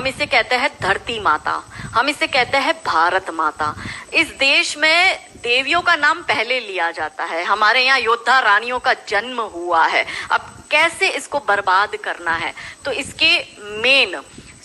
हम इसे कहते हैं धरती माता, हम इसे कहते हैं भारत माता। इस देश में देवियों का नाम पहले लिया जाता है, हमारे यहाँ योद्धा रानियों का जन्म हुआ है। अब कैसे इसको बर्बाद करना है, तो इसके मेन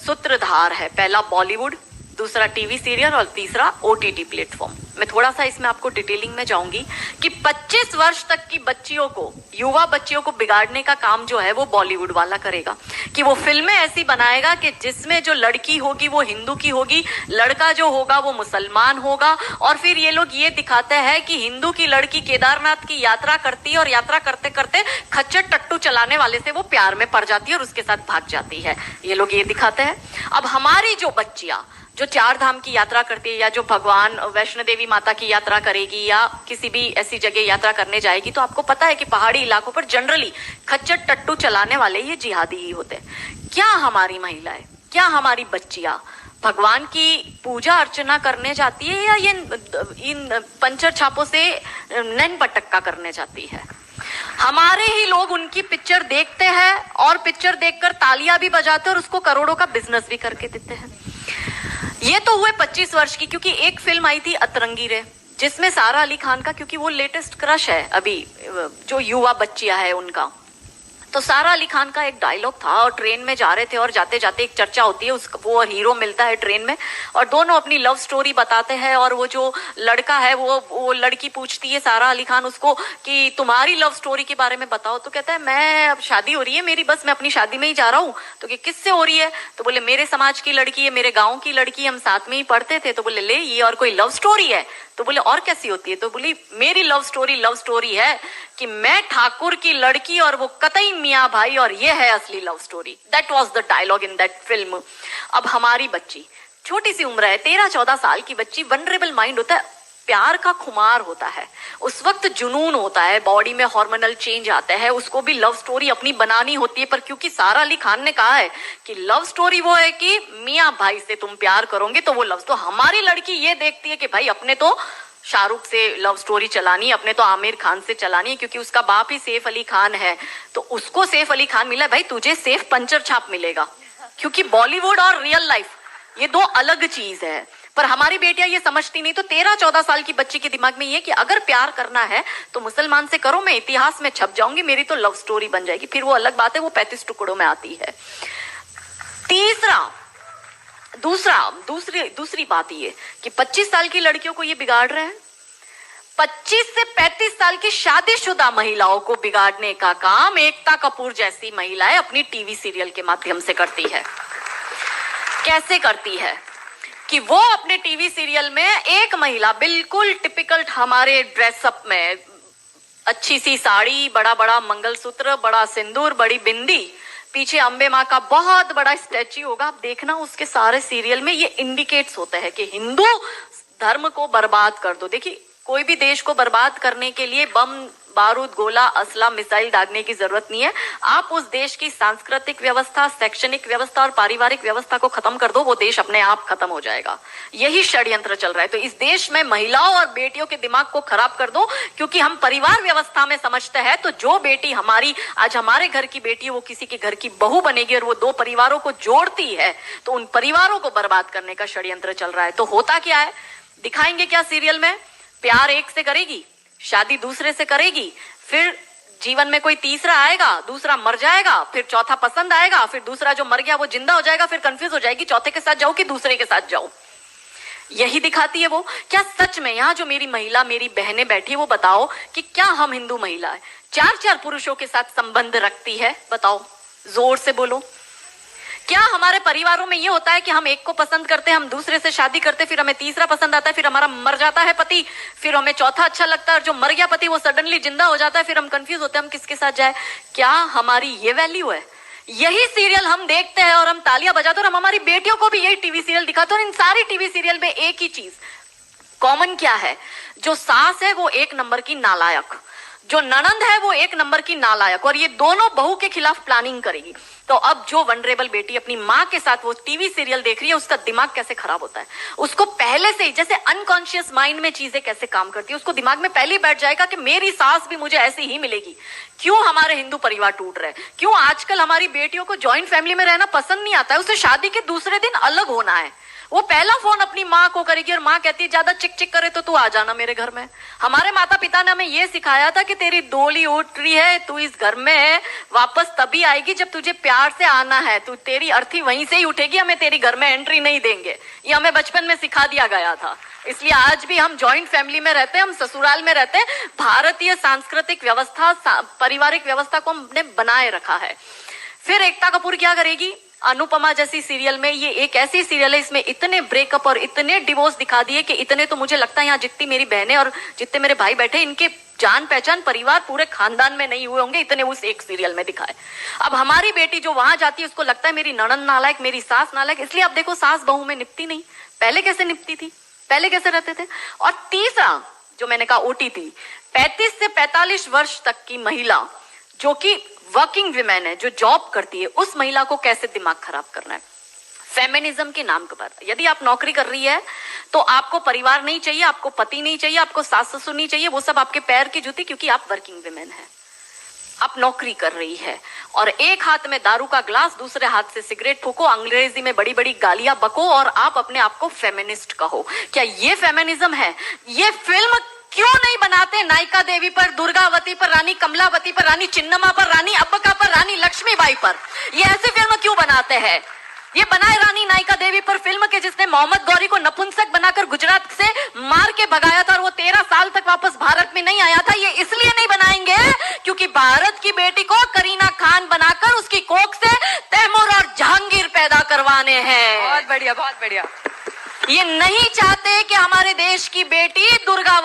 सूत्रधार है, पहला बॉलीवुड, दूसरा टीवी सीरियल और तीसरा ओटीटी प्लेटफॉर्म। मैं थोड़ा सा इसमें आपको डिटेलिंग में जाऊंगी कि 25 वर्ष तक की बच्चियों को, युवा बच्चियों को बिगाड़ने का काम जो है वो बॉलीवुड वाला करेगा, कि वो फिल्में ऐसी बनाएगा कि जिसमें जो लड़की होगी वो हिंदू की होगी, लड़का जो होगा वो मुसलमान होगा, और फिर ये लोग ये दिखाते हैं कि हिंदू की लड़की केदारनाथ की यात्रा करती है और यात्रा करते करते खच्चर टट्टू चलाने वाले से वो प्यार में पड़ जाती है और उसके साथ भाग जाती है। ये लोग ये दिखाते हैं। अब हमारी जो बच्चियां जो 4 धाम की यात्रा करती है, या जो भगवान वैष्णो देवी माता की यात्रा करेगी, या किसी भी ऐसी जगह यात्रा करने जाएगी, तो आपको पता है कि पहाड़ी इलाकों पर जनरली खच्चर टट्टू चलाने वाले ये जिहादी ही होते हैं। क्या हमारी महिलाएं, क्या हमारी बच्चियां भगवान की पूजा अर्चना करने जाती है, या ये इन पंचर छापों से नैन पटक्का करने जाती है? हमारे ही लोग उनकी पिक्चर देखते हैं और पिक्चर देखकर तालियां भी बजाते हैं और उसको करोड़ों का बिजनेस भी करके देते हैं। ये तो हुए 25 वर्ष की, क्योंकि एक फिल्म आई थी अतरंगी रे, जिसमें सारा अली खान का, क्योंकि वो लेटेस्ट क्रश है अभी जो युवा बच्चियां है उनका, तो सारा अली खान का एक डायलॉग था और ट्रेन में जा रहे थे और जाते जाते एक चर्चा होती है, उसका वो हीरो मिलता है ट्रेन में और दोनों अपनी लव स्टोरी बताते हैं, और वो जो लड़का है वो लड़की पूछती है सारा अली खान उसको कि तुम्हारी लव स्टोरी के बारे में बताओ, तो कहता है मैं, अब शादी हो रही है मेरी, बस मैं अपनी शादी में ही जा रहा हूँ। तो कि किससे हो रही है? तो बोले मेरे समाज की लड़की है, मेरे गाँव की लड़की, हम साथ में ही पढ़ते थे। तो बोले ले, ये और कोई लव स्टोरी है? तो बोले और कैसी होती है? तो बोली मेरी लव स्टोरी है कि मैं ठाकुर की लड़की और वो कतई मियाँ भाई, और ये है असली love story. That was the dialogue in that film. अब हमारी बच्ची छोटी सी उम्र है, 13-14 साल की बच्ची, वनरेबल माइंड होता है, प्यार का खुमार होता है, उस वक्त जुनून होता है, बॉडी में हार्मोनल चेंज आता है, उसको भी लव स्टोरी अपनी बनानी होती है। पर क्योंकि सारा अली खान ने कहा है कि लव स्टोरी वो है कि मियाँ भाई से तुम प्यार करोगे तो वो लव, तो हमारी लड़की ये देखती है कि भाई अपने तो शाहरुख से लव स्टोरी चलानी है, अपने तो आमिर खान से चलानी है, क्योंकि उसका बाप ही सैफ अली खान है, तो उसको सैफ अली खान मिला, भाई तुझे सैफ पंचर छाप मिलेगा। क्योंकि बॉलीवुड और रियल लाइफ ये दो अलग चीज है। पर हमारी बेटियां ये समझती नहीं। तो 13-14 साल की बच्ची के दिमाग में ये कि अगर प्यार करना है तो मुसलमान से करो, मैं इतिहास में छप जाऊंगी, मेरी तो लव स्टोरी बन जाएगी। फिर वो अलग बात है, वो 35 टुकड़ों में आती है। दूसरी बात ये कि 25 साल की लड़कियों को ये बिगाड़ रहे हैं। 25 से 35 साल की शादीशुदा महिलाओं को बिगाड़ने का काम एकता कपूर जैसी महिलाएं अपनी टीवी सीरियल के माध्यम से करती है। कैसे करती है कि वो अपने टीवी सीरियल में एक महिला बिल्कुल टिपिकल हमारे ड्रेसअप में, अच्छी सी साड़ी, बड़ा बड़ा मंगलसूत्र, बड़ा सिंदूर, बड़ी बिंदी, पीछे अंबे माँ का बहुत बड़ा स्टैच्यू होगा। आप देखना उसके सारे सीरियल में ये इंडिकेट्स होते हैं कि हिंदू धर्म को बर्बाद कर दो। देखिए कोई भी देश को बर्बाद करने के लिए बम, बारूद, गोला, असला, मिसाइल दागने की जरूरत नहीं है। आप उस देश की सांस्कृतिक व्यवस्था, शैक्षणिक व्यवस्था और पारिवारिक व्यवस्था को खत्म कर दो, वो देश अपने आप खत्म हो जाएगा। यही षड्यंत्र चल रहा है। तो इस देश में महिलाओं और बेटियों के दिमाग को खराब कर दो, क्योंकि हम परिवार व्यवस्था में समझते हैं तो जो बेटी हमारी, आज हमारे घर की बेटी, वो किसी के घर की बहू बनेगी और वो 2 परिवारों को जोड़ती है, तो उन परिवारों को बर्बाद करने का षड्यंत्र चल रहा है। तो होता क्या है, दिखाएंगे क्या सीरियल में? प्यार एक से करेगी, शादी दूसरे से करेगी, फिर जीवन में कोई तीसरा आएगा, दूसरा मर जाएगा, फिर चौथा पसंद आएगा, फिर दूसरा जो मर गया वो जिंदा हो जाएगा, फिर कंफ्यूज हो जाएगी चौथे के साथ जाऊं कि दूसरे के साथ जाऊं। यही दिखाती है वो। क्या सच में यहाँ जो मेरी महिला, मेरी बहनें बैठी है, वो बताओ कि क्या हम हिंदू महिला है 4-4 पुरुषों के साथ संबंध रखती है? बताओ, जोर से बोलो। क्या हमारे परिवारों में ये होता है कि हम एक को पसंद करते हैं, हम दूसरे से शादी करते, फिर हमें तीसरा पसंद आता है, फिर हमारा मर जाता है पति, फिर हमें चौथा अच्छा लगता है, और जो मर गया पति वो सडनली जिंदा हो जाता है, फिर हम कंफ्यूज होते हैं हम किसके साथ जाए? क्या हमारी ये वैल्यू है? यही सीरियल हम देखते हैं और हम तालियां बजाते हैं, और हम हमारी बेटियों को भी यही टीवी सीरियल दिखाते हैं। और इन सारी टीवी सीरियल में एक ही चीज कॉमन क्या है, जो सास है वो 1 नंबर की नालायक, जो ननंद है वो एक नंबर की नालायक, और ये दोनों बहू के खिलाफ प्लानिंग करेगी। तो अब जो वनरेबल बेटी अपनी माँ के साथ वो टीवी सीरियल देख रही है, उसका दिमाग कैसे खराब होता है, उसको पहले से ही, जैसे अनकॉन्शियस माइंड में चीजें कैसे काम करती है, उसको दिमाग में पहले ही बैठ जाएगा कि मेरी सास भी मुझे ऐसी ही मिलेगी। क्यों हमारे हिंदू परिवार टूट रहे, क्यों आजकल हमारी बेटियों को ज्वाइंट फैमिली में रहना पसंद नहीं आता है, उसे शादी के दूसरे दिन अलग होना है। वो पहला फोन अपनी माँ को करेगी और माँ कहती है ज्यादा चिक चिक करे तो तू आ जाना मेरे घर में। हमारे माता पिता ने हमें ये सिखाया था कि तेरी डोली उठ रही है, तू इस घर में वापस तभी आएगी जब तुझे प्यार से आना है, तू तेरी अर्थी वहीं से ही उठेगी, हमें तेरी घर में एंट्री नहीं देंगे। ये हमें बचपन में सिखा दिया गया था। इसलिए आज भी हम जॉइंट फैमिली में रहते हैं, हम ससुराल में रहते हैं। भारतीय सांस्कृतिक व्यवस्था, पारिवारिक व्यवस्था को हमने बनाए रखा है। फिर एकता कपूर क्या करेगी, अनुपमा जैसी सीरियल में, ये एक ऐसी सीरियल है इसमें इतने ब्रेकअप और इतने डिवोर्स दिखा दिए कि इतने तो मुझे लगता है यहाँ जितनी मेरी बहनें और जितने मेरे भाई बैठे, इनके जान पहचान परिवार पूरे खानदान में नहीं हुए होंगे, इतने उस एक सीरियल में दिखाए। अब हमारी बेटी जो वहां जाती है उसको लगता है मेरी ननंद नालायक, मेरी सास नालायक, इसलिए अब देखो सास बहू में निपटी नहीं। पहले कैसे निपटी थी, पहले कैसे रहते थे। और तीसरा जो मैंने कहा ओटीटी, 35 से 45 वर्ष तक की महिला जो कि वर्किंग विमेन है, जो जॉब करती है, उस महिला को कैसे दिमाग खराब करना है फेमिनिज्म के नाम पर। यदि आप नौकरी कर रही है तो आपको परिवार नहीं चाहिए, आपको पति नहीं चाहिए, आपको सास ससुर नहीं चाहिए, वो सब आपके पैर की जूती, क्योंकि आप वर्किंग विमेन है, आप नौकरी कर रही है। और एक हाथ में दारू का ग्लास, दूसरे हाथ से सिगरेट फूको, अंग्रेजी में बड़ी बड़ी गालियां बको और आप अपने आप को फेमिनिस्ट कहो। क्या ये फेमिनिज्म है? ये फिल्म क्यों नहीं बनाते नायिका देवी पर, दुर्गावती पर, रानी कमलावती पर, रानी चिन्नम्मा पर, रानी अब्बका पर, रानी लक्ष्मीबाई पर? ये ऐसी फिल्म क्यों बनाते हैं? ये बनाए रानी नायिका देवी पर फिल्म के जिसने मोहम्मद गौरी को नपुंसक बनाकर गुजरात से मार के भगाया था और वो 13 साल तक वापस भारत में नहीं आया था। ये इसलिए नहीं बनाएंगे क्योंकि भारत की बेटी को करीना खान बनाकर उसकी कोख से तैमूर और जहांगीर पैदा करवाने हैं। बहुत बढ़िया, बहुत बढ़िया। ये नहीं चाहते कि हमारे देश की बेटी दुर्गावती